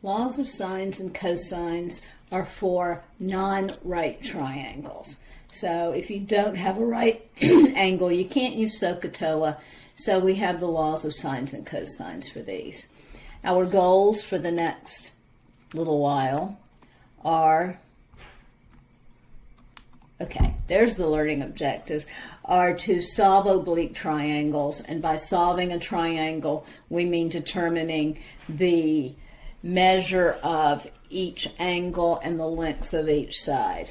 Laws of sines and cosines are for non-right triangles. So if you don't have a right angle, you can't use SOHCAHTOA. So we have the laws of sines and cosines for these. Our goals for the next little while are, okay, there's the learning objectives, are to solve oblique triangles. And by solving a triangle, we mean determining the measure of each angle and the length of each side.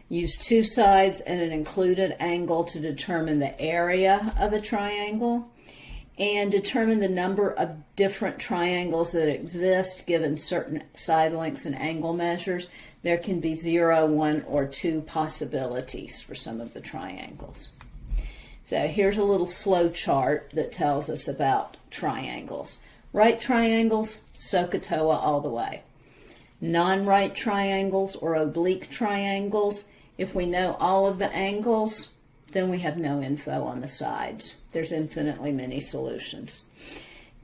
Use two sides and an included angle to determine the area of a triangle, and determine the number of different triangles that exist given certain side lengths and angle measures. There can be 0, 1, or 2 possibilities for some of the triangles. So here's a little flow chart that tells us about triangles. Right triangles, SOHCAHTOA all the way. Non-right triangles or oblique triangles, if we know all of the angles, then we have no info on the sides. There's infinitely many solutions.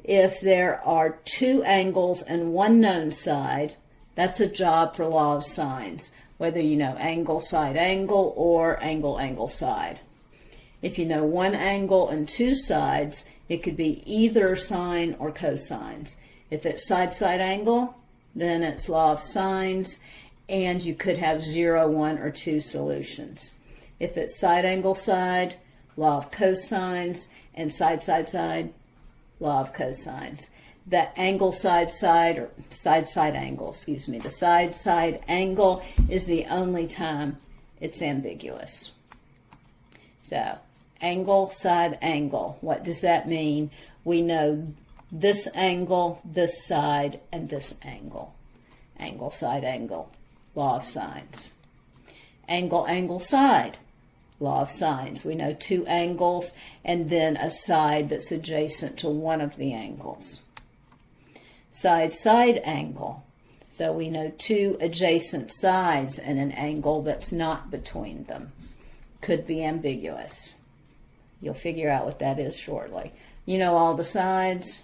If there are 2 angles and 1 known side, that's a job for law of sines, whether you know angle, side, angle, or angle, angle, side. If you know 1 angle and 2 sides, it could be either sine or cosines. If it's side, side, angle, then it's law of sines, and you could have 0, 1, or 2 solutions. If it's side, angle, side, law of cosines, and side, side, side, law of cosines. The angle, side, side, or side, side, angle, excuse me. The side, side, angle is the only time it's ambiguous. So, angle, side, angle. What does that mean? We know this angle, this side, and this angle. Angle, side, angle. Law of sines. Angle, angle, side. Law of sines. We know 2 angles and then a side that's adjacent to one of the angles. Side, side, angle. So we know 2 adjacent sides and an angle that's not between them. Could be ambiguous. You'll figure out what that is shortly. You know all the sides,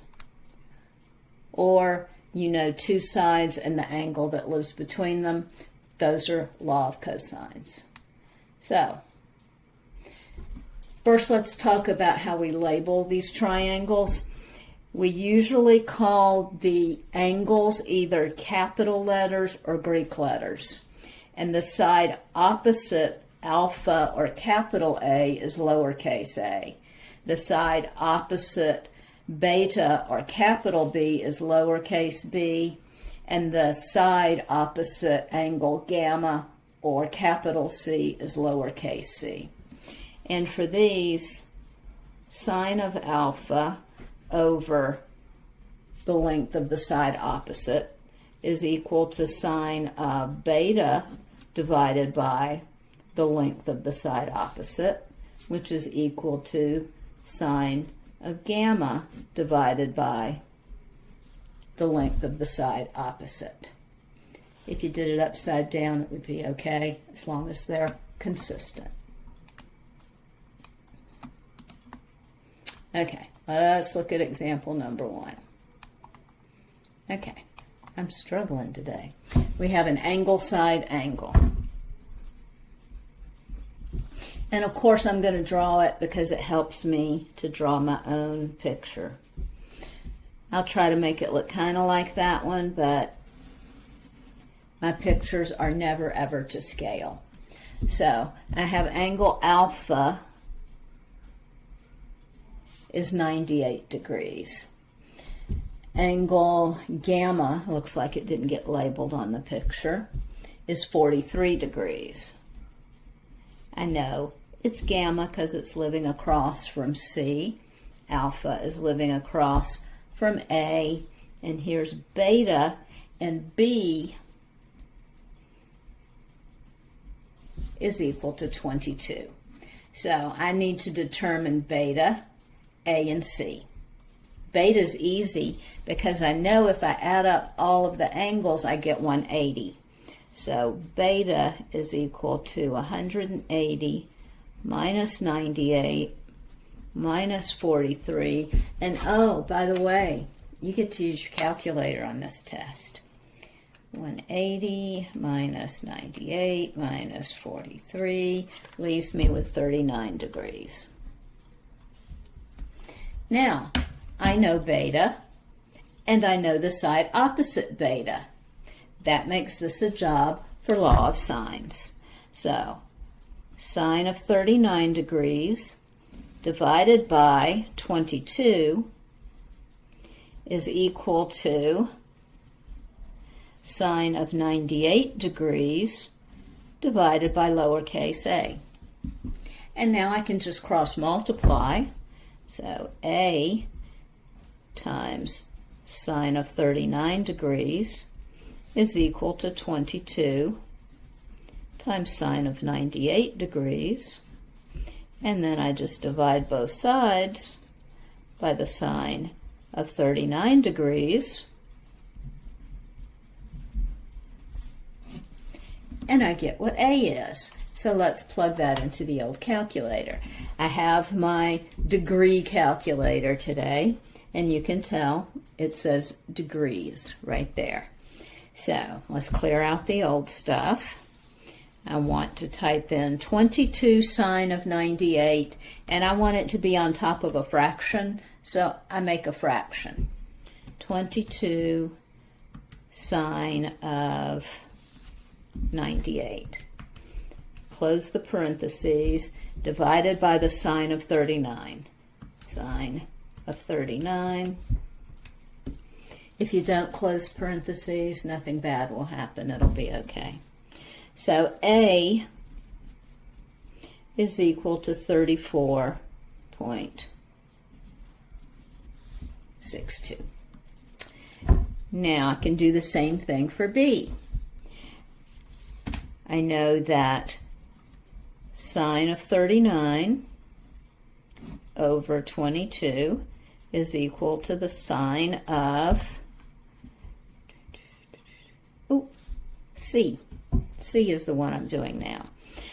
or you know 2 sides and the angle that lives between them. Those are law of cosines. So, first let's talk about how we label these triangles. We usually call the angles either capital letters or Greek letters. And the side opposite alpha or capital A is lowercase a. The side opposite beta or capital B is lowercase b, and the side opposite angle gamma or capital C is lowercase c. And for these, sine of alpha over the length of the side opposite is equal to sine of beta divided by the length of the side opposite, which is equal to sine of gamma divided by the length of the side opposite. If you did it upside down, it would be okay, as long as they're consistent. Okay, let's look at example number 1. Okay, I'm struggling today. We have an angle, side, angle. And of course I'm going to draw it because it helps me to draw my own picture. I'll try to make it look kind of like that one, but my pictures are never ever to scale. So I have angle alpha is 98 degrees. Angle gamma, looks like it didn't get labeled on the picture, is 43 degrees. I know it's gamma because it's living across from C. Alpha is living across from A. And here's beta, and B is equal to 22. So I need to determine beta, A, and C. Beta is easy because I know if I add up all of the angles, I get 180. So beta is equal to 180 minus 98 minus 43. And oh, by the way, you get to use your calculator on this test. 180 minus 98 minus 43 leaves me with 39 degrees. Now, I know beta, and I know the side opposite beta. That makes this a job for law of sines. So, sine of 39 degrees divided by 22 is equal to sine of 98 degrees divided by lowercase a. And now I can just cross multiply. So a times sine of 39 degrees is equal to 22 times sine of 98 degrees. And then I just divide both sides by the sine of 39 degrees. And I get what A is. So let's plug that into the old calculator. I have my degree calculator today, and you can tell it says degrees right there. So let's clear out the old stuff. I want to type in 22 sine of 98, and I want it to be on top of a fraction, so I make a fraction. 22 sine of 98. Close the parentheses, divided by the sine of 39. Sine of 39. If you don't close parentheses, nothing bad will happen. It'll be okay. So A is equal to 34.62. Now I can do the same thing for B. I know that sine of 39 over 22 is equal to the sine of C. C is the one I'm doing now.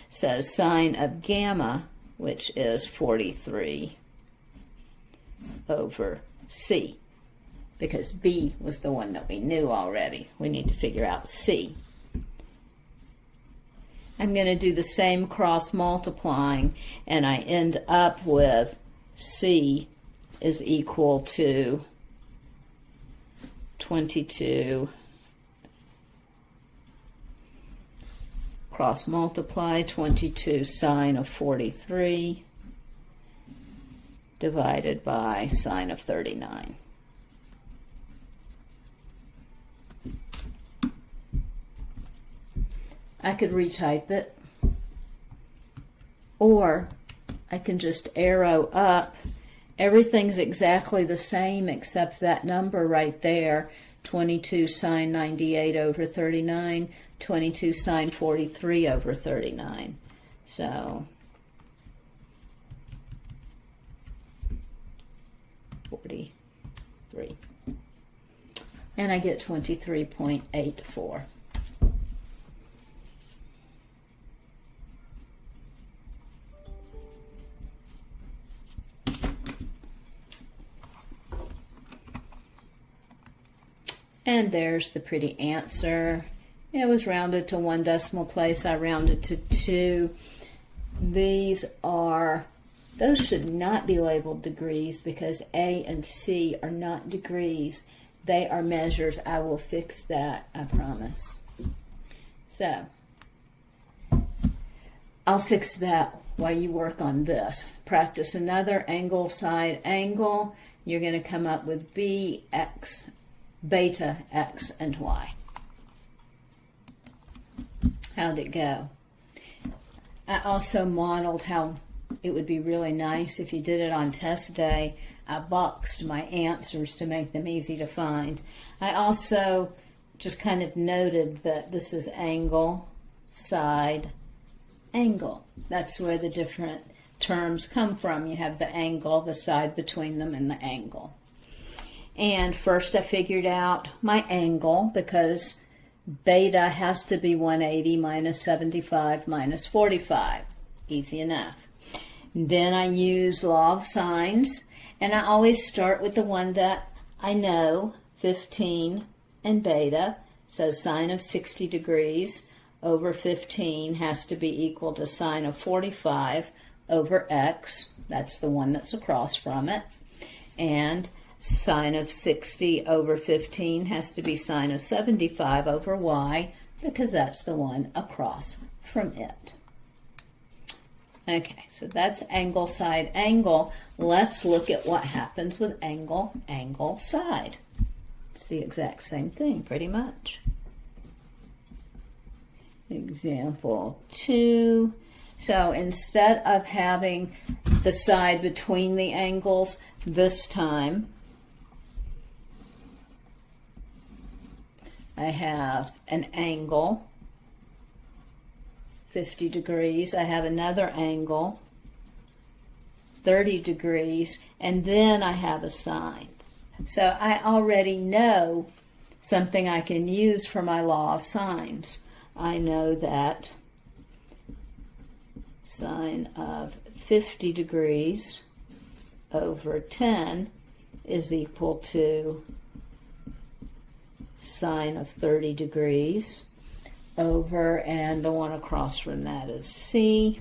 So sine of gamma, which is 43 over C, because B was the one that we knew already. We need to figure out C. I'm going to do the same cross multiplying, and I end up with C is equal to 22 cross multiply 22 sine of 43 divided by sine of 39. I could retype it, or I can just arrow up. Everything's exactly the same except that number right there, 22 sine 98 over 39, 22 sine 43 over 39. So 43. And I get 23.84. And there's the pretty answer. It was rounded to 1 decimal place. I rounded to 2. Those should not be labeled degrees because A and C are not degrees. They are measures. I will fix that, I promise. So, I'll fix that while you work on this. Practice another angle, side angle. You're going to come up with B, X, beta, X, and Y. How'd it go? I also modeled how it would be really nice if you did it on test day. I boxed my answers to make them easy to find. I also just kind of noted that this is angle, side, angle. That's where the different terms come from. You have the angle, the side between them, and the angle. And first I figured out my angle because beta has to be 180 minus 75 minus 45. Easy enough. Then I use law of sines, and I always start with the one that I know 15 and beta, so sine of 60 degrees over 15 has to be equal to sine of 45 over x. That's the one that's across from it. And sine of 60 over 15 has to be sine of 75 over y, because that's the one across from it. Okay, so that's angle, side, angle. Let's look at what happens with angle, angle, side. It's the exact same thing, pretty much. Example 2. So instead of having the side between the angles, this time I have an angle, 50 degrees. I have another angle, 30 degrees, and then I have a sine. So I already know something I can use for my law of sines. I know that sine of 50 degrees over 10 is equal to sine of 30 degrees over, and the one across from that is C.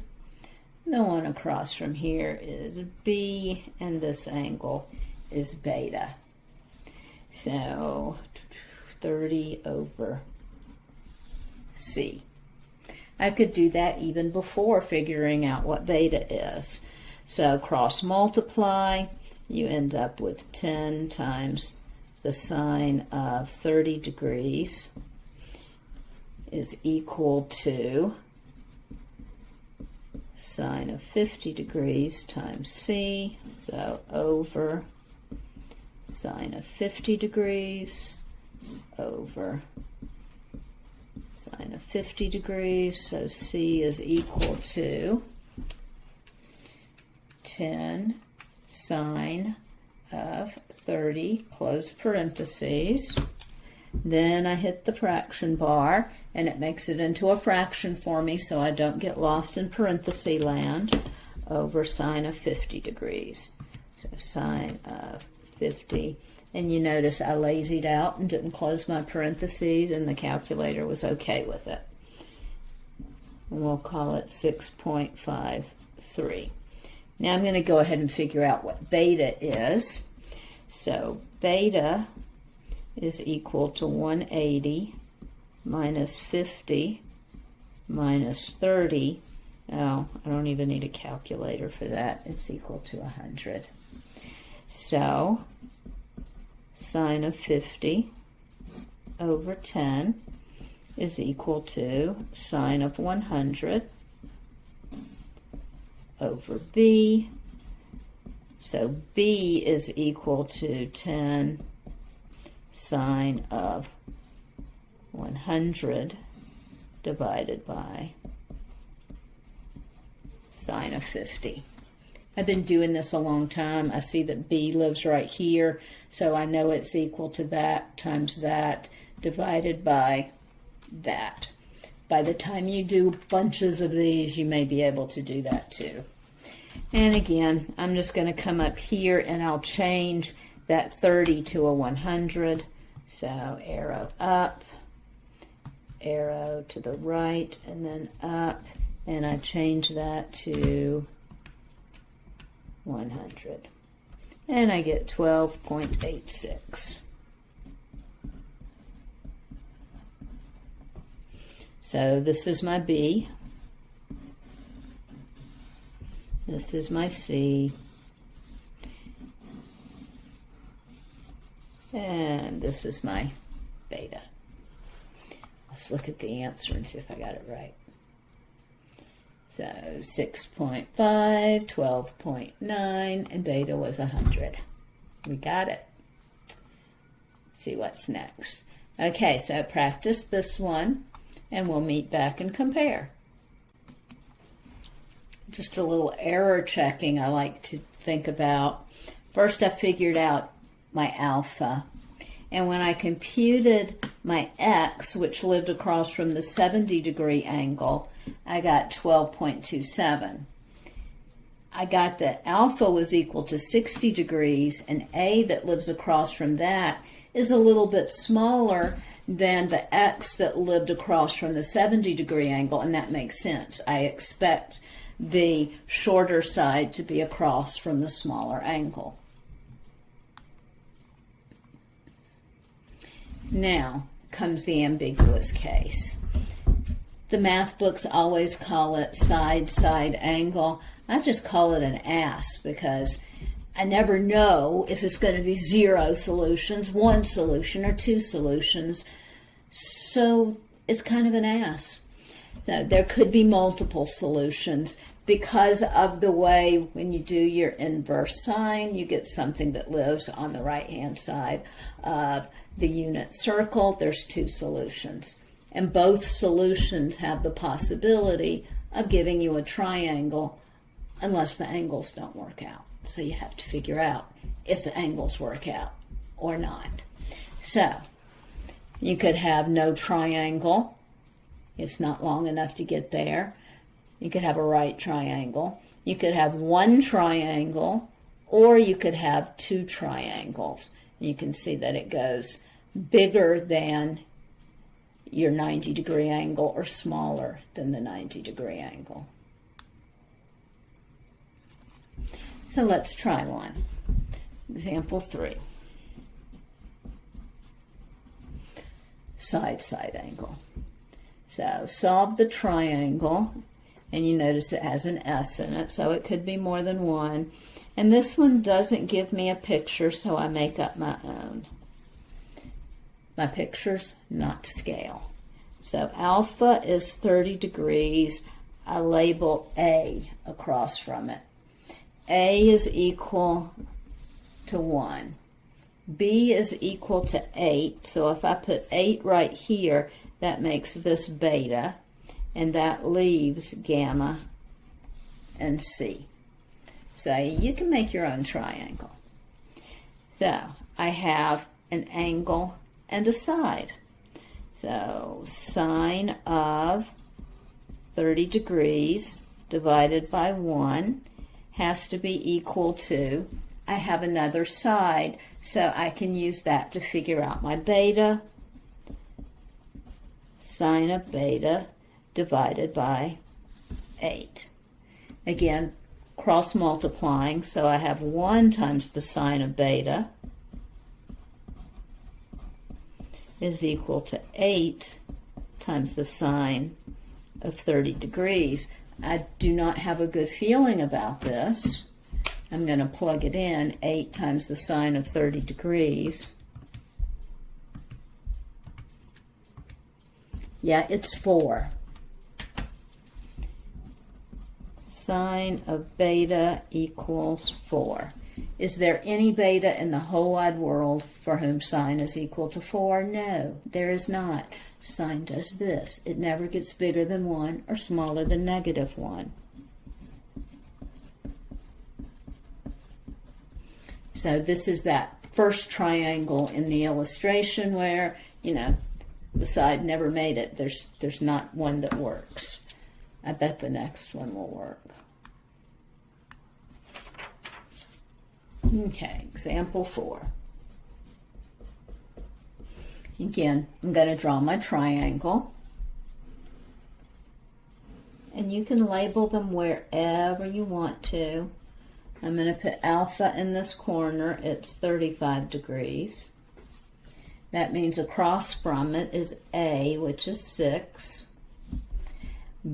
The one across from here is B, and this angle is beta. So 30 over C. I could do that even before figuring out what beta is. So cross multiply, you end up with 10 times the sine of 30 degrees is equal to sine of 50 degrees times C, so over sine of 50 degrees over sine of 50 degrees, so C is equal to 10 sine of 30, close parentheses. Then I hit the fraction bar, and it makes it into a fraction for me so I don't get lost in parenthesis land, over sine of 50 degrees. So sine of 50. And you notice I lazied out and didn't close my parentheses, and the calculator was okay with it. And we'll call it 6.53. Now I'm going to go ahead and figure out what beta is. So beta is equal to 180 minus 50 minus 30. Oh, I don't even need a calculator for that. It's equal to 100. So sine of 50 over 10 is equal to sine of 100 over B. So B is equal to 10 sine of 100 divided by sine of 50. I've been doing this a long time. I see that B lives right here, so I know it's equal to that times that divided by that. By the time you do bunches of these, you may be able to do that too. And again, I'm just going to come up here and I'll change that 30 to a 100. So arrow up, arrow to the right, and then up, and I change that to 100. And I get 12.86. So this is my B. This is my C. And this is my beta. Let's look at the answer and see if I got it right. So 6.5, 12.9, and beta was 100. We got it. See what's next. Okay, so practice this one, and we'll meet back and compare. Just a little error checking I like to think about. First, I figured out my alpha. And when I computed my x, which lived across from the 70 degree angle, I got 12.27. I got that alpha was equal to 60 degrees, and A that lives across from that is a little bit smaller than the X that lived across from the 70-degree angle, and that makes sense. I expect the shorter side to be across from the smaller angle. Now comes the ambiguous case. The math books always call it side-side angle. I just call it an ass because I never know if it's going to be 0 solutions, 1 solution, or 2 solutions. So it's kind of an ass. Now, there could be multiple solutions because of the way when you do your inverse sine, you get something that lives on the right-hand side of the unit circle. There's 2 solutions. And both solutions have the possibility of giving you a triangle unless the angles don't work out. So you have to figure out if the angles work out or not. So you could have no triangle. It's not long enough to get there. You could have a right triangle. You could have 1 triangle, or you could have 2 triangles. You can see that it goes bigger than your 90-degree angle or smaller than the 90-degree angle. So let's try one. Example 3. Side-side angle. So solve the triangle, and you notice it has an S in it, so it could be more than 1. And this one doesn't give me a picture, so I make up my own. My picture's not to scale. So alpha is 30 degrees. I label A across from it. A is equal to 1. B is equal to 8. So if I put 8 right here, that makes this beta, and that leaves gamma and C. So you can make your own triangle. So I have an angle and a side. So sine of 30 degrees divided by 1 has to be equal to, I have another side, so I can use that to figure out my beta. Sine of beta divided by 8. Again, cross multiplying, so I have 1 times the sine of beta is equal to 8 times the sine of 30 degrees. I do not have a good feeling about this. I'm going to plug it in. 8 times the sine of 30 degrees. Yeah, it's 4. Sine of beta equals 4. Is there any beta in the whole wide world for whom sine is equal to 4? No, there is not. Sine does this. It never gets bigger than 1 or smaller than -1. So this is that first triangle in the illustration where, you know, the side never made it. There's not one that works. I bet the next one will work. Okay, example 4. Again, I'm going to draw my triangle. And you can label them wherever you want to. I'm going to put alpha in this corner. It's 35 degrees. That means across from it is A, which is 6.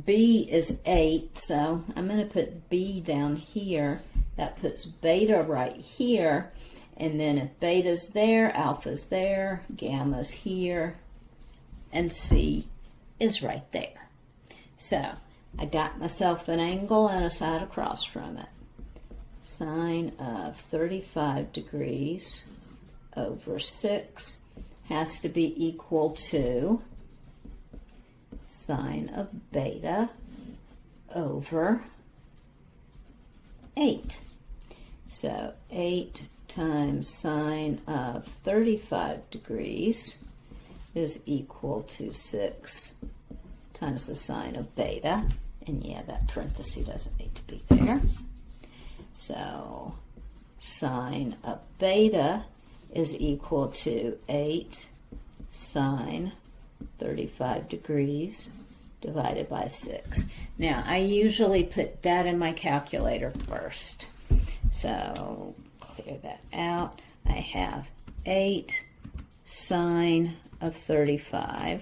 B is 8, so I'm going to put B down here. That puts beta right here. And then if beta's there, alpha's there, gamma's here, and C is right there. So I got myself an angle and a side across from it. Sine of 35 degrees over 6 has to be equal to sine of beta over 8. So 8 times sine of 35 degrees is equal to 6 times the sine of beta. And yeah, that parenthesis doesn't need to be there. So sine of beta is equal to 8 sine 35 degrees divided by 6. Now, I usually put that in my calculator first. So clear that out. I have 8 sine of 35.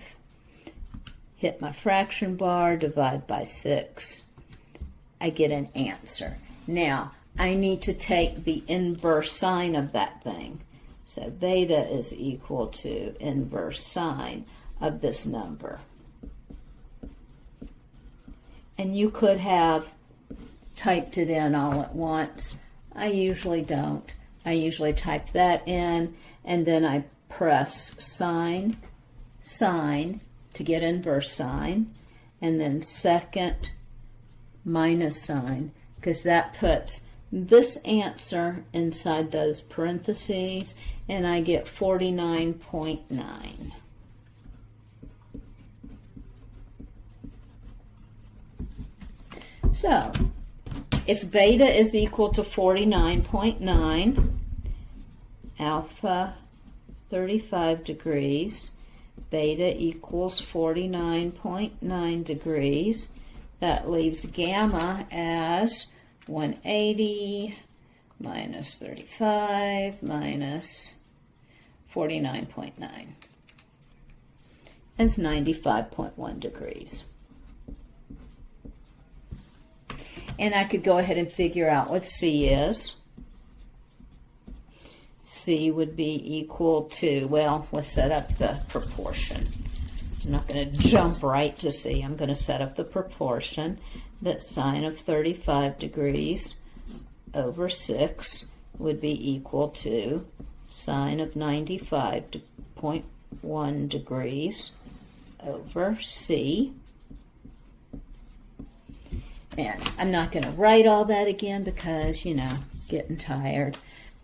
Hit my fraction bar, divide by 6. I get an answer. Now, I need to take the inverse sine of that thing. So beta is equal to inverse sine of this number. And you could have typed it in all at once. I usually don't. I usually type that in, and then I press sine, sine to get inverse sine, and then second minus sine, because that puts this answer inside those parentheses, and I get 49.9. So, if beta is equal to 49.9, alpha 35 degrees, beta equals 49.9 degrees, that leaves gamma as 180 minus 35 minus 49.9. That's 95.1 degrees. And I could go ahead and figure out what C is. C would be equal to, well, let's set up the proportion. I'm not going to jump right to C. I'm going to set up the proportion that sine of 35 degrees over 6 would be equal to sine of 95.1 degrees over C. And I'm not going to write all that again because, getting tired.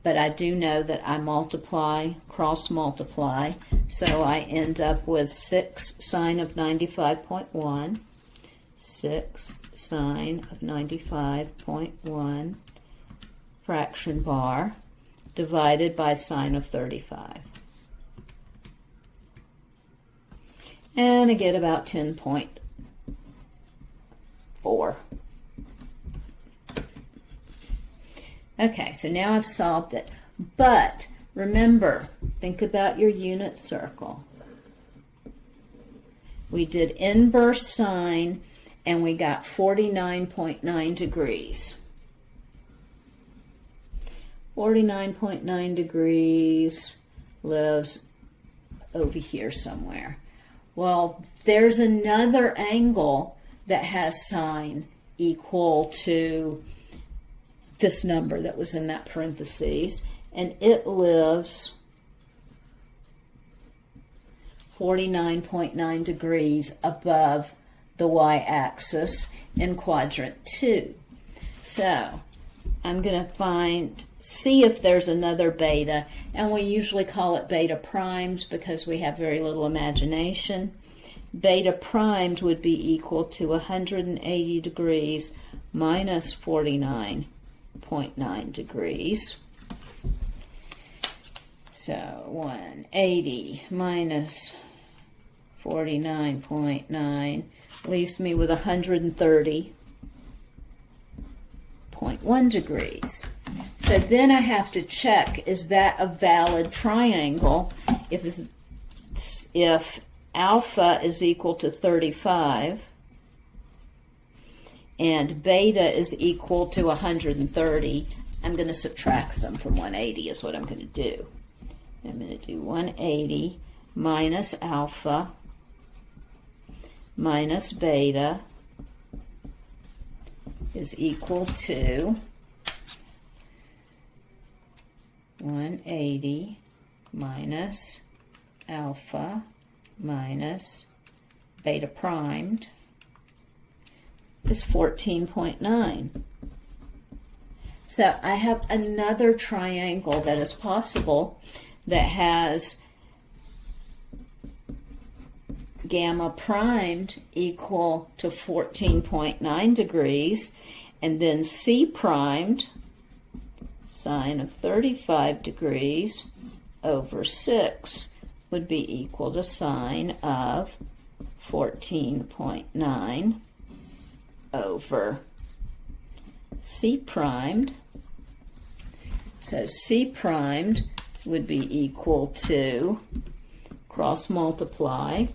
But I do know that I multiply, cross multiply, so I end up with 6 sine of 95.1, 6 sine of 95.1 fraction bar divided by sine of 35. And I get about 10.4. Okay, so now I've solved it. But remember, think about your unit circle. We did inverse sine, and we got 49.9 degrees. 49.9 degrees lives over here somewhere. Well, there's another angle that has sine equal to this number that was in that parentheses, and it lives 49.9 degrees above the y-axis in quadrant 2. So I'm going to see if there's another beta, and we usually call it beta primed because we have very little imagination. Beta primed would be equal to 180 degrees minus 49.9 degrees. So 180 minus 49.9 leaves me with 130.1 degrees. So then I have to check, is that a valid triangle? If alpha is equal to 35 and beta is equal to 130, I'm going to subtract them from 180 is what I'm going to do. I'm going to do 180 minus alpha minus beta is equal to 180 minus alpha minus beta primed is 14.9. So I have another triangle that is possible that has gamma primed equal to 14.9 degrees, and then C primed sine of 35 degrees over 6 would be equal to sine of 14.9 over C primed. So C primed would be equal to, cross multiply,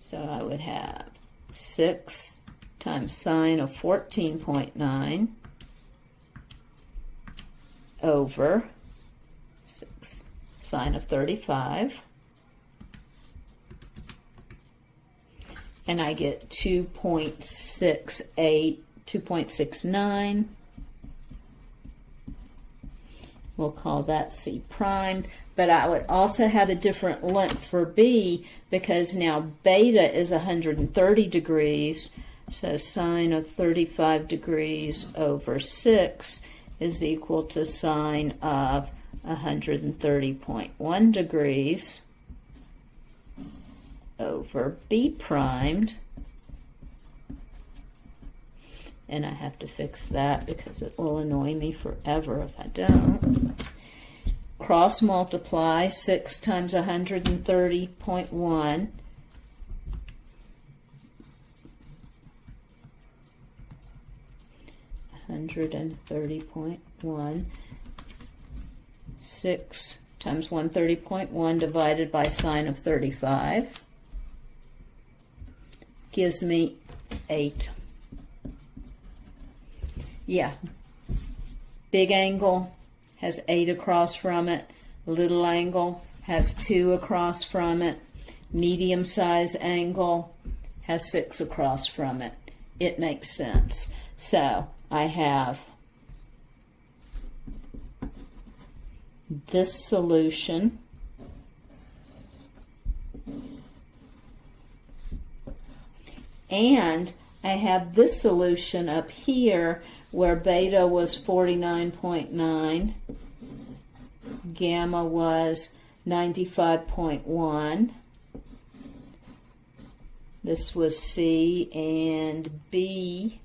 so I would have 6 times sine of 14.9 over 6 sine of 35, and I get 2.69. We'll call that C primed, but I would also have a different length for B because now beta is 130 degrees, so sine of 35 degrees over 6 is equal to sine of 130.1 degrees over B primed, and I have to fix that because it will annoy me forever if I don't. Cross multiply 6 times 130.1 130.1, 6 times 130.1 divided by sine of 35 gives me 8. Yeah, big angle has 8 across from it, little angle has 2 across from it, medium size angle has 6 across from it. It makes sense. So I have this solution and I have this solution up here where beta was 49.9, gamma was 95.1. This was C, and B,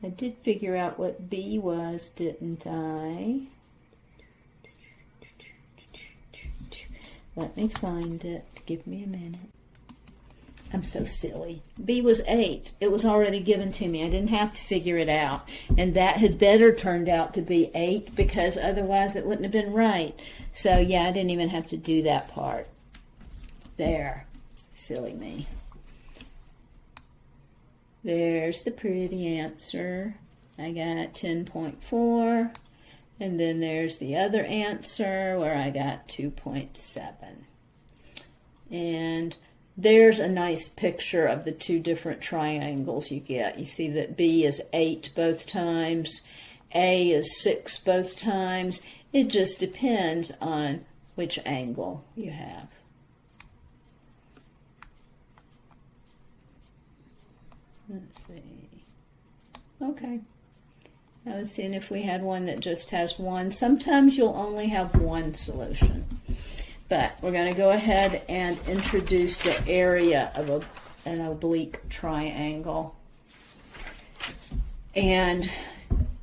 I did figure out what B was, didn't I? Let me find it. Give me a minute. I'm so silly. B was 8. It was already given to me. I didn't have to figure it out. And that had better turned out to be 8 because otherwise it wouldn't have been right. So yeah, I didn't even have to do that part. There. Silly me. There's the pretty answer. I got 10.4. And then there's the other answer where I got 2.7. And there's a nice picture of the two different triangles you get. You see that B is 8 both times, A is 6 both times. It just depends on which angle you have. Let's see. Okay. Now let's see if we had one that just has one. Sometimes you'll only have one solution. But we're going to go ahead and introduce the area of an oblique triangle. And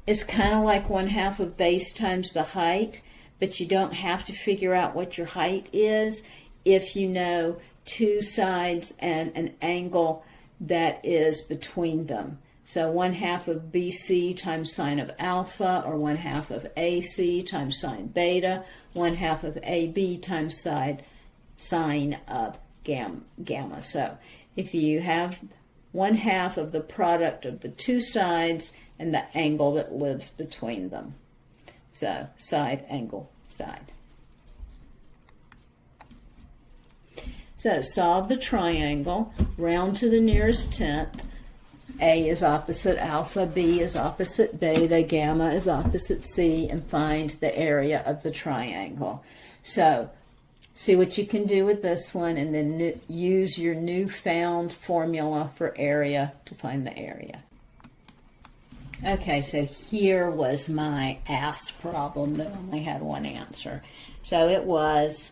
it's kind of like 1/2 of base times the height, but you don't have to figure out what your height is if you know two sides and an angle that is between them. So 1/2 of BC times sine of alpha, or 1/2 of AC times sine beta, 1/2 of AB times sine of gamma. So if you have 1/2 of the product of the two sides and the angle that lives between them. So side, angle, side. So solve the triangle, round to the nearest tenth. A is opposite alpha, B is opposite beta, gamma is opposite C, and find the area of the triangle. So see what you can do with this one, and then use your newfound formula for area to find the area. Okay, so here was my ass problem that only had one answer. So it was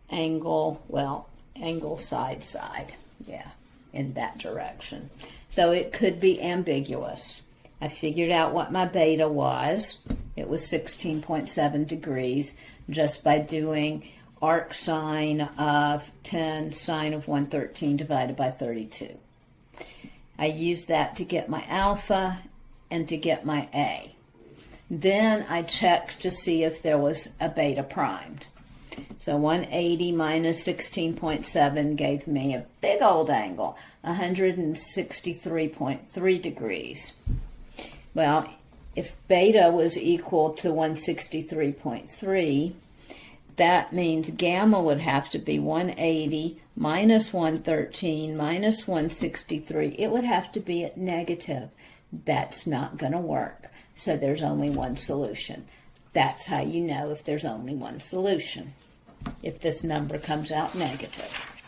angle, well, angle side, side. Yeah, in that direction. So it could be ambiguous. I figured out what my beta was. It was 16.7 degrees just by doing arc sine of 10 sine of 113 divided by 32. I used that to get my alpha and to get my A. Then I checked to see if there was a beta primed. So 180 minus 16.7 gave me a big old angle, 163.3 degrees. Well, if beta was equal to 163.3, that means gamma would have to be 180 minus 113 minus 163. It would have to be at negative. That's not going to work. So there's only one solution. That's how you know if there's only one solution, if this number comes out negative.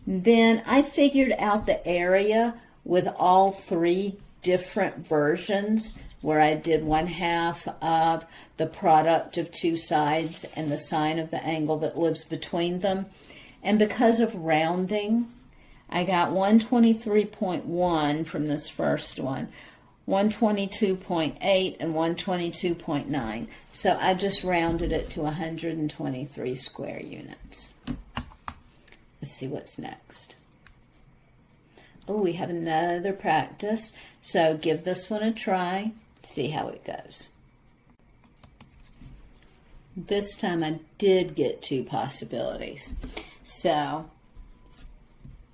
Then I figured out the area with all three different versions where I did 1/2 of the product of two sides and the sine of the angle that lives between them. And because of rounding, I got 123.1 from this first one, 122.8 and 122.9. So I just rounded it to 123 square units. Let's see what's next. Oh, we have another practice. So give this one a try. See how it goes. This time I did get two possibilities. So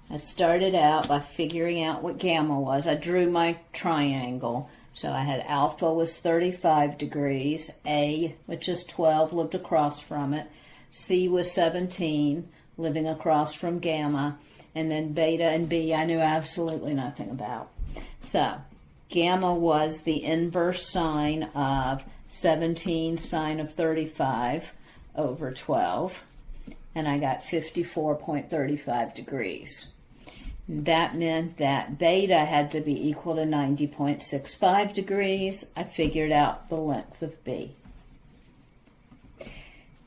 I started out by figuring out what gamma was. I drew my triangle. So I had alpha was 35 degrees, A, which is 12, lived across from it, C was 17, living across from gamma, and then beta and B I knew absolutely nothing about. So gamma was the inverse sine of 17 sine of 35 over 12, and I got 54.35 degrees. That meant that beta had to be equal to 90.65 degrees. I figured out the length of B.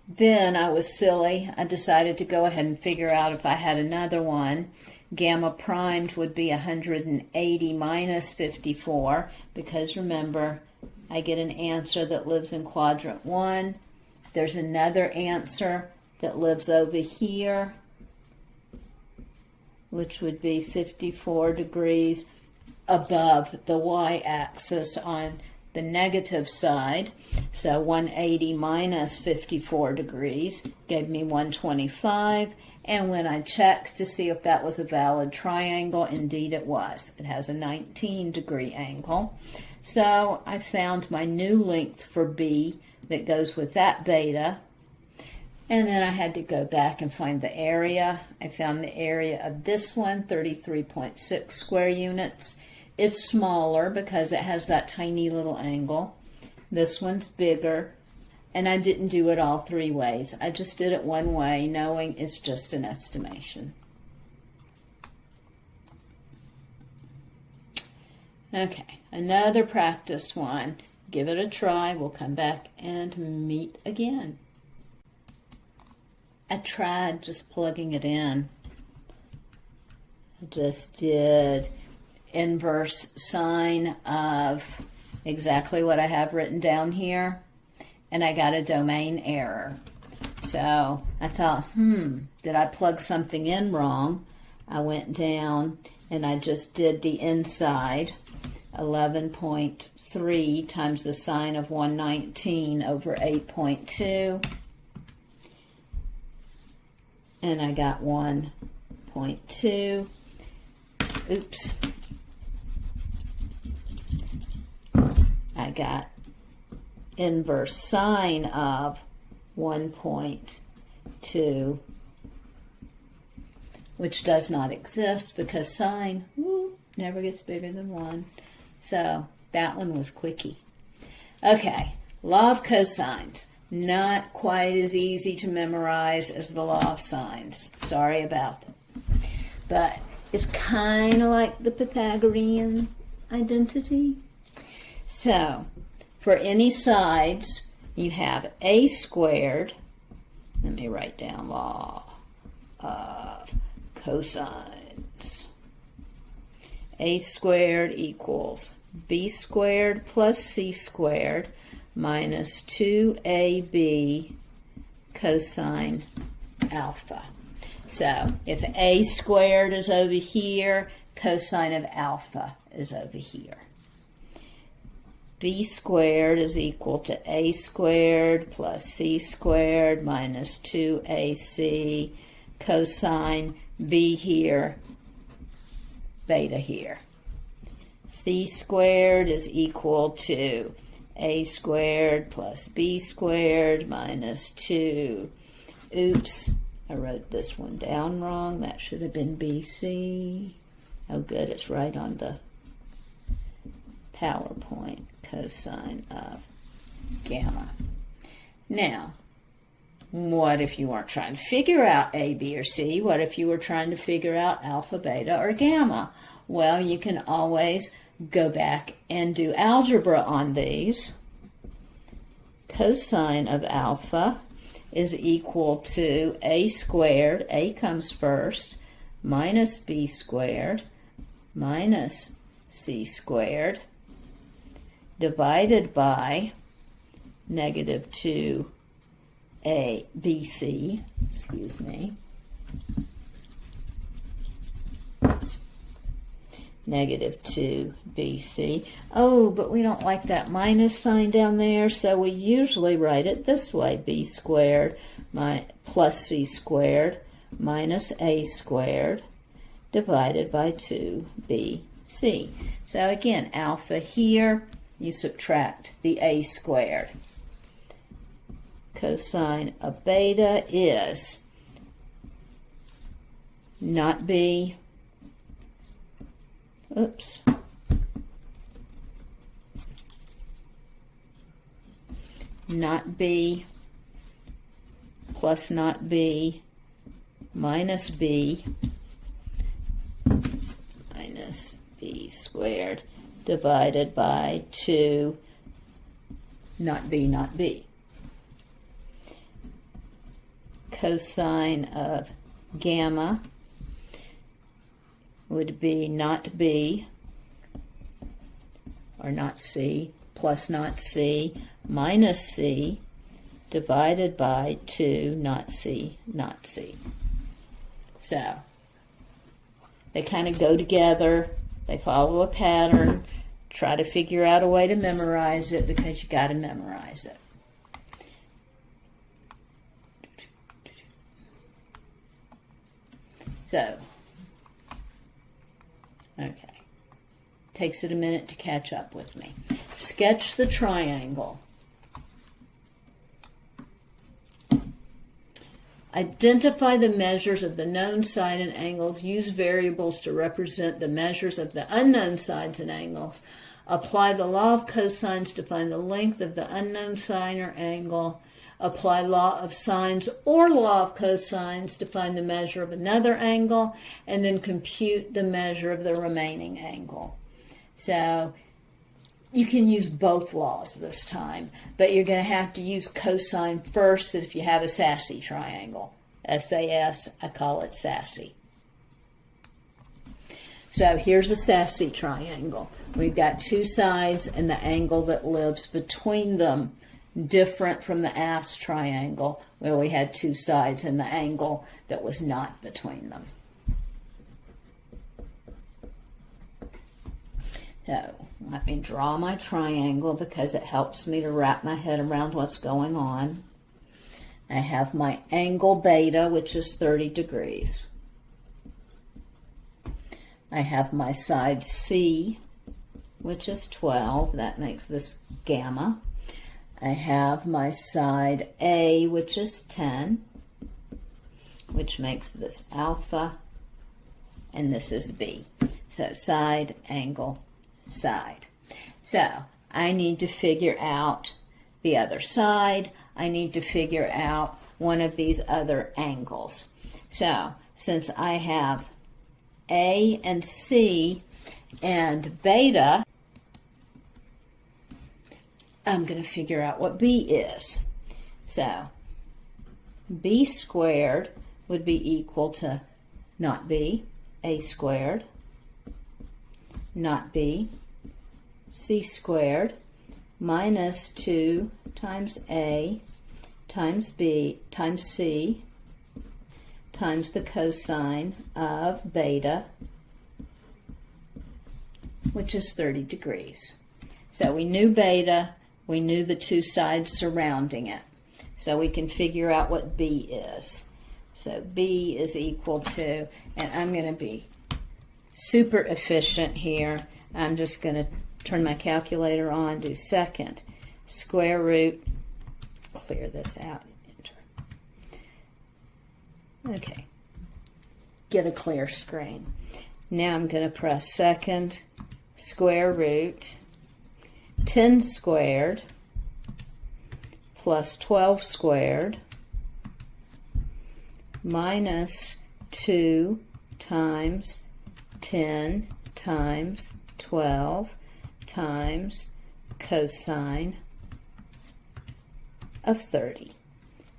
Then I was silly. I decided to go ahead and figure out if I had another one. Gamma primed would be 180 minus 54, because remember, I get an answer that lives in quadrant 1. There's another answer that lives over here, which would be 54 degrees above the y-axis on the negative side. So 180 minus 54 degrees gave me 125. And when I checked to see if that was a valid triangle, indeed it was. It has a 19-degree angle. So I found my new length for B that goes with that beta. And then I had to go back and find the area. I found the area of this one, 33.6 square units. It's smaller because it has that tiny little angle. This one's bigger. And I didn't do it all three ways. I just did it one way, knowing it's just an estimation. Okay, another practice one. Give it a try. We'll come back and meet again. I tried just plugging it in. I just did inverse sine of exactly what I have written down here, and I got a domain error. So I thought, did I plug something in wrong? I went down and I just did the inside, 11.3 times the sine of 119 over 8.2. And I got 1.2. Oops. I got inverse sine of 1.2, which does not exist because sine never gets bigger than 1. So that one was quickie. Okay, law of cosines. Not quite as easy to memorize as the law of sines. Sorry about that. But it's kind of like the Pythagorean identity. So, for any sides, you have a squared. Let me write down law of cosines. A squared equals B squared plus C squared minus 2AB cosine alpha. So if A squared is over here, cosine of alpha is over here. B squared is equal to A squared plus C squared minus 2AC cosine B here, beta here. C squared is equal to A squared plus B squared minus 2. Oops, I wrote this one down wrong. That should have been BC. Oh good, it's right on the PowerPoint. Cosine of gamma. Now, what if you weren't trying to figure out A, B, or C? What if you were trying to figure out alpha, beta, or gamma? Well, you can always go back and do algebra on these. Cosine of alpha is equal to A squared, A comes first, minus B squared, minus C squared, divided by negative 2a BC, excuse me, negative 2 BC. Oh, but we don't like that minus sign down there, so we usually write it this way, B squared plus C squared minus A squared divided by 2BC. So again, alpha here, you subtract the A squared. Cosine of beta is not B, oops, not B plus not B minus B minus B squared divided by 2 not B, not B. Cosine of gamma would be not B or not C plus not C minus C divided by 2 not C, not C. So they kind of go together. They follow a pattern. Try to figure out a way to memorize it because you got to memorize it. So, okay. Takes it a minute to catch up with me. Sketch the triangle. Identify the measures of the known side and angles. Use variables to represent the measures of the unknown sides and angles. Apply the law of cosines to find the length of the unknown sine or angle. Apply law of sines or law of cosines to find the measure of another angle, and then compute the measure of the remaining angle. So you can use both laws this time, but you're going to have to use cosine first if you have a sassy triangle. SAS, I call it sassy. So here's a sassy triangle. We've got two sides and the angle that lives between them, different from the ass triangle where we had two sides and the angle that was not between them. So let me draw my triangle because it helps me to wrap my head around what's going on. I have my angle beta, which is 30 degrees. I have my side C, which is 12. That makes this gamma. I have my side A, which is 10, which makes this alpha, and this is B. So side, angle, side. So I need to figure out the other side. I need to figure out one of these other angles. So since I have A and C and beta, I'm going to figure out what B is. So B squared would be equal to not B, A squared not b, c squared minus 2 times a times b times c times the cosine of beta, which is 30 degrees. So we knew beta, we knew the two sides surrounding it. So we can figure out what b is. So b is equal to, and I'm going to be super efficient here. I'm just going to turn my calculator on, do second square root, clear this out, enter. Okay, get a clear screen. Now I'm going to press second square root 10 squared plus 12 squared minus 2 times 10 times 12 times cosine of 30.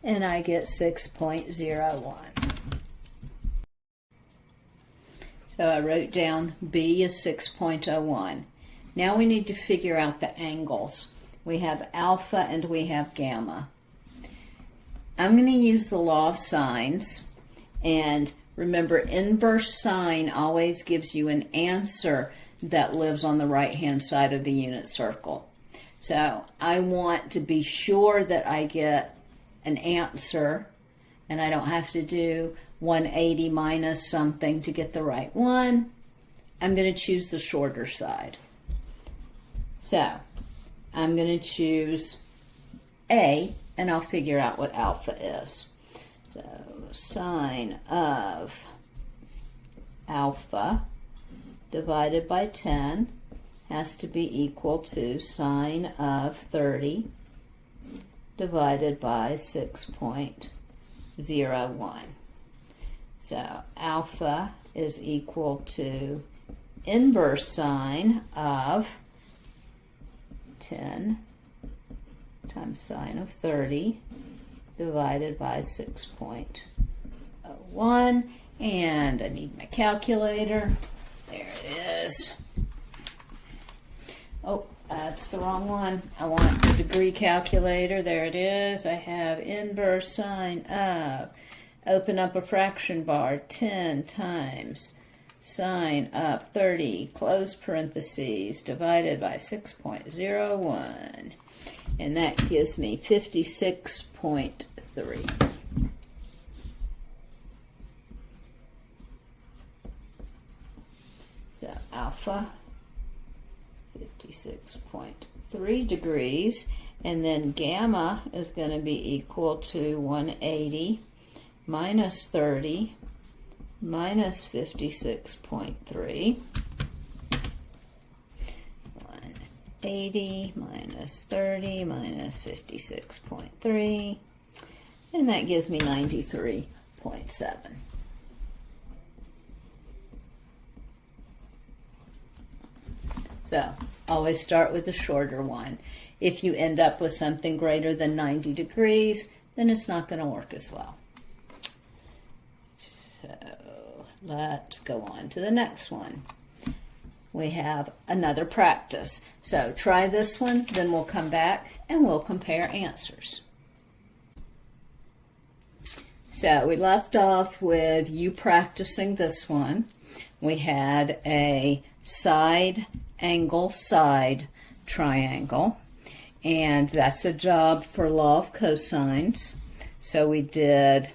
And I get 6.01. So I wrote down B is 6.01. Now we need to figure out the angles. We have alpha and we have gamma. I'm going to use the law of sines, and remember, inverse sine always gives you an answer that lives on the right-hand side of the unit circle. So I want to be sure that I get an answer, and I don't have to do 180 minus something to get the right one. I'm going to choose the shorter side. So I'm going to choose A, and I'll figure out what alpha is. So sine of alpha divided by 10 has to be equal to sine of 30 divided by 6.01. So alpha is equal to inverse sine of 10 times sine of 30 divided by 6.01, and I need my calculator. There it is. Oh, that's the wrong one. I want the degree calculator. There it is. I have inverse sine of, open up a fraction bar, 10 times sine of 30, close parentheses, divided by 6.01. And that gives me 56.3. So alpha, 56.3 degrees. And then gamma is going to be equal to 180 minus 30 minus 56.3. 180 minus 30 minus 56.3, and that gives me 93.7. So always start with the shorter one. If you end up with something greater than 90 degrees, then it's not going to work as well. So let's go on to the next one. We have another practice. So try this one, then we'll come back and we'll compare answers. So we left off with you practicing this one. We had a side angle side triangle, and that's a job for law of cosines. So we did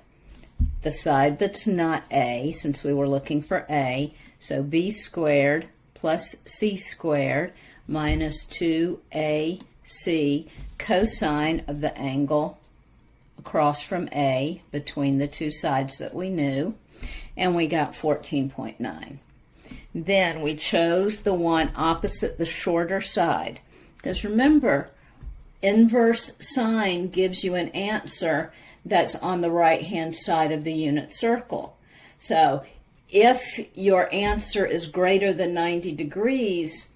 the side that's not A, since we were looking for A. So B squared plus C squared minus 2AC cosine of the angle across from A between the two sides that we knew, and we got 14.9. Then we chose the one opposite the shorter side, because remember, inverse sine gives you an answer that's on the right-hand side of the unit circle. So if your answer is greater than 90 degrees,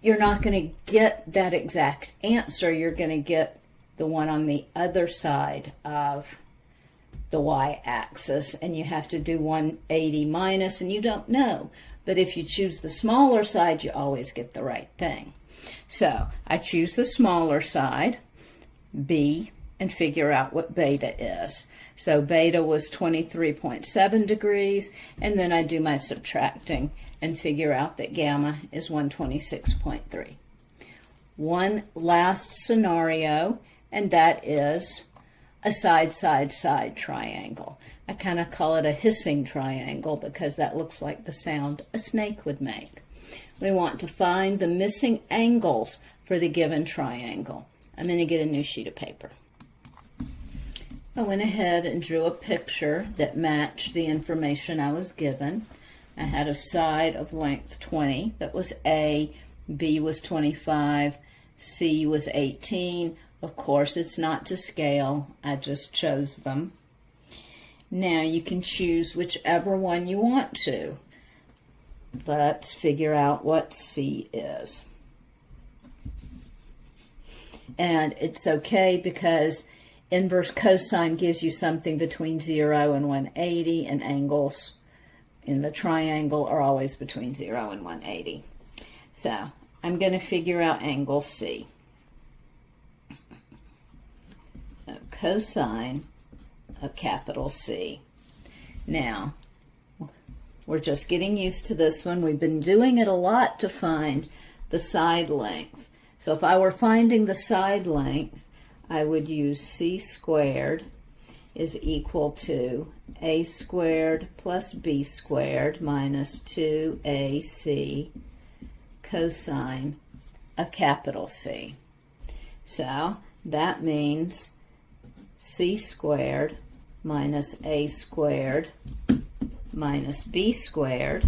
you're not going to get that exact answer. You're going to get the one on the other side of the y-axis, and you have to do 180 minus, and you don't know. But if you choose the smaller side, you always get the right thing. So I choose the smaller side, B, and figure out what beta is. So beta was 23.7 degrees, and then I do my subtracting and figure out that gamma is 126.3. One last scenario, and that is a side-side-side triangle. I kind of call it a hissing triangle because that looks like the sound a snake would make. We want to find the missing angles for the given triangle. I'm going to get a new sheet of paper. I went ahead and drew a picture that matched the information I was given. I had a side of length 20 that was A, B was 25, C was 18. Of course, it's not to scale. I just chose them. Now you can choose whichever one you want to. Let's figure out what C is. And it's okay because inverse cosine gives you something between 0 and 180, and angles in the triangle are always between 0 and 180. So I'm going to figure out angle C. So cosine of capital C. Now, we're just getting used to this one. We've been doing it a lot to find the side length. So if I were finding the side length, I would use C squared is equal to A squared plus B squared minus 2AC cosine of capital C. So that means C squared minus A squared minus B squared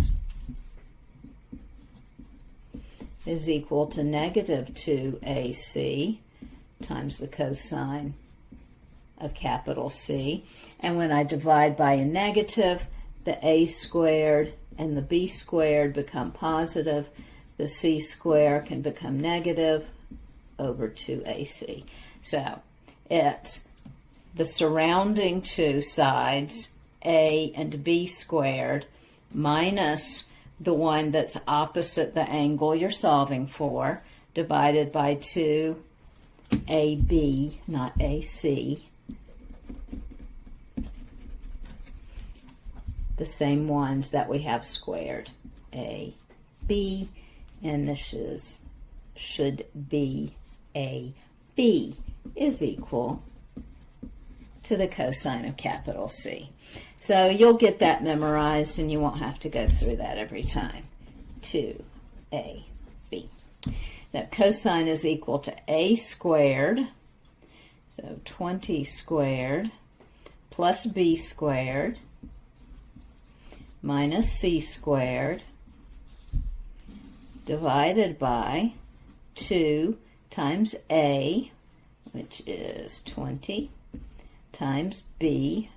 is equal to negative 2AC times the cosine of capital C. And when I divide by a negative, the A squared and the B squared become positive. The C squared can become negative over 2AC. So it's the surrounding two sides, A and B squared, minus the one that's opposite the angle you're solving for, divided by 2AB, not AC. The same ones that we have squared, AB, and this should be AB is equal to the cosine of capital C. So you'll get that memorized and you won't have to go through that every time. 2AB. That cosine is equal to A squared, so 20 squared, plus B squared, minus C squared, divided by 2 times A, which is 20, times B,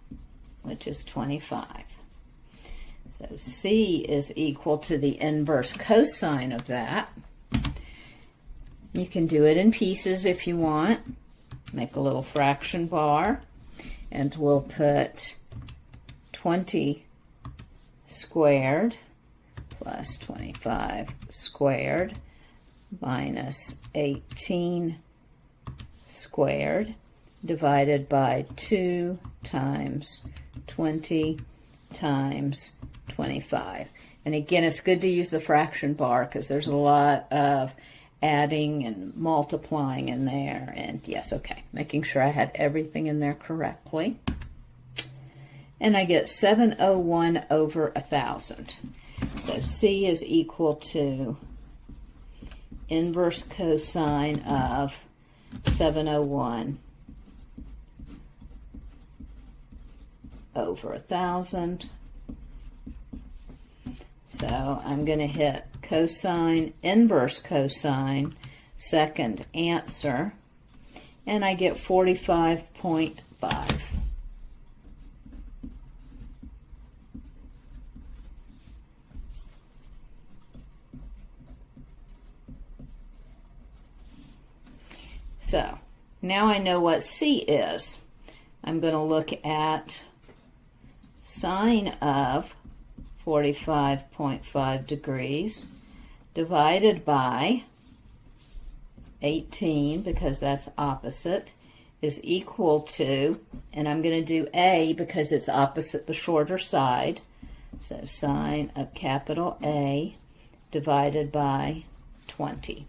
which is 25. So C is equal to the inverse cosine of that. You can do it in pieces if you want. Make a little fraction bar, and we'll put 20 squared plus 25 squared minus 18 squared divided by 2 times 20 times 25. And again, it's good to use the fraction bar because there's a lot of adding and multiplying in there. And yes, okay, making sure I had everything in there correctly. And I get 701 over 1,000. So C is equal to inverse cosine of 701 over 1,000. So I'm going to hit cosine, inverse cosine, second answer, and I get 45.5. So now I know what C is. I'm going to look at sine of 45.5 degrees divided by 18, because that's opposite, is equal to, and I'm going to do A because it's opposite the shorter side, so sine of capital A divided by 20.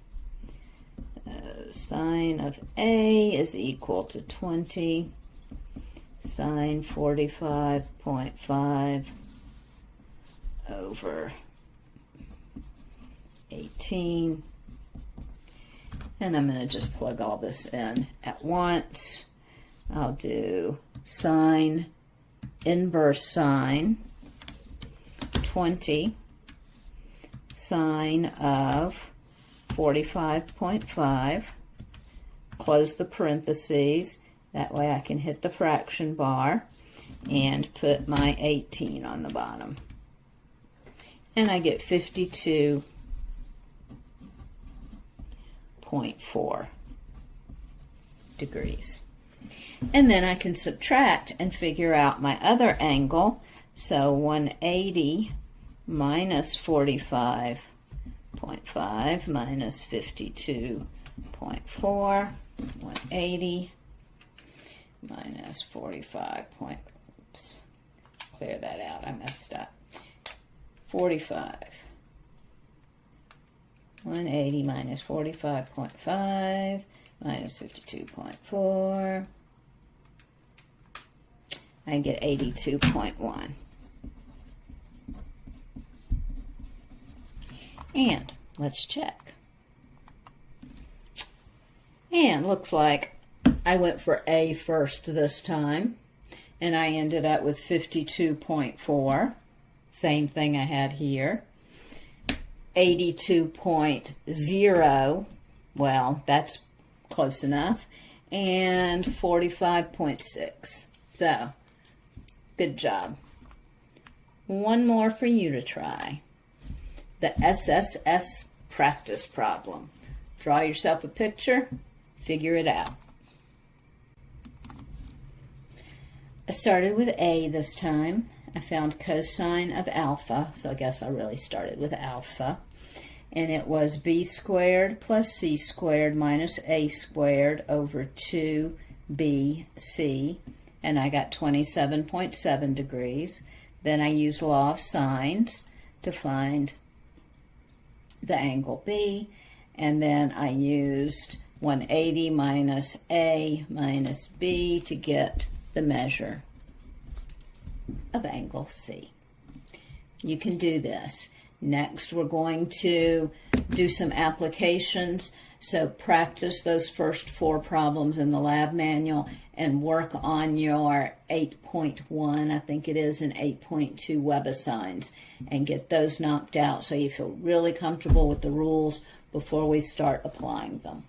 Sine of A is equal to 20 sine 45.5 over 18. And I'm going to just plug all this in at once. I'll do sine inverse sine 20 sine of 45.5. Close the parentheses. That way I can hit the fraction bar and put my 18 on the bottom. And I get 52.4 degrees. And then I can subtract and figure out my other angle. So 180 minus 45.5 minus 52.4. 180 minus 45 point, oops, clear that out, I messed up. 45. 180 minus 45.5 minus 52.4. I get 82.1. And let's check. And looks like I went for A first this time, and I ended up with 52.4. Same thing I had here. 82.0, well, that's close enough. And 45.6. So, good job. One more for you to try. The SSS practice problem. Draw yourself a picture, figure it out. I started with A this time. I found cosine of alpha, so I guess I really started with alpha. And it was b squared plus c squared minus a squared over 2bc. And I got 27.7 degrees. Then I used law of sines to find the angle B. And then I used 180 minus A minus B to get the measure of angle C. You can do this. Next, we're going to do some applications. So practice those first 4 problems in the lab manual and work on your 8.1, I think it is, and 8.2 webassigns, and get those knocked out so you feel really comfortable with the rules before we start applying them.